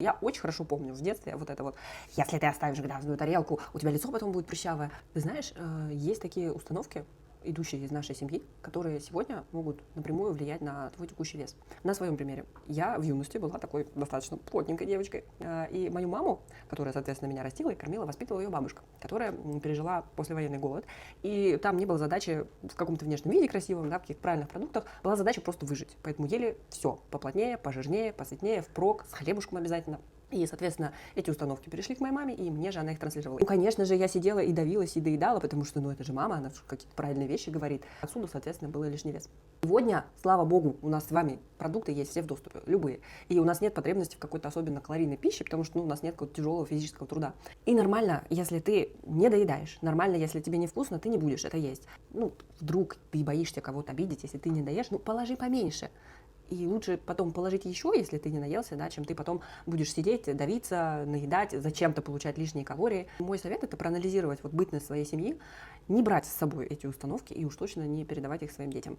Я очень хорошо помню в детстве вот это вот, если ты оставишь грязную тарелку, у тебя лицо потом будет прыщавое. Ты знаешь, есть такие установки, идущие из нашей семьи, которые сегодня могут напрямую влиять на твой текущий вес. На своем примере. Я в юности была такой достаточно плотненькой девочкой, и мою маму, которая, соответственно, меня растила и кормила, воспитывала ее бабушка, которая пережила послевоенный голод, и там не было задачи в каком-то внешнем виде красивом, да, в каких-то правильных продуктах, была задача просто выжить. Поэтому ели все поплотнее, пожирнее, посытнее, впрок, с хлебушком обязательно. И, соответственно, эти установки перешли к моей маме, и мне же она их транслировала. Ну, конечно же, я сидела и давилась, и доедала, потому что, это же мама, она какие-то правильные вещи говорит. Отсюда, соответственно, был лишний вес. Сегодня, слава богу, у нас с вами продукты есть все в доступе, любые. И у нас нет потребности в какой-то особенно калорийной пище, потому что, у нас нет какого-то тяжелого физического труда. И нормально, если ты не доедаешь. Нормально, если тебе невкусно, ты не будешь это есть. Вдруг ты боишься кого-то обидеть, если ты не доешь, положи поменьше. И лучше потом положить еще, если ты не наелся, да, чем ты потом будешь сидеть, давиться, наедать, зачем-то получать лишние калории. Мой совет – это проанализировать бытность своей семьи, не брать с собой эти установки и уж точно не передавать их своим детям.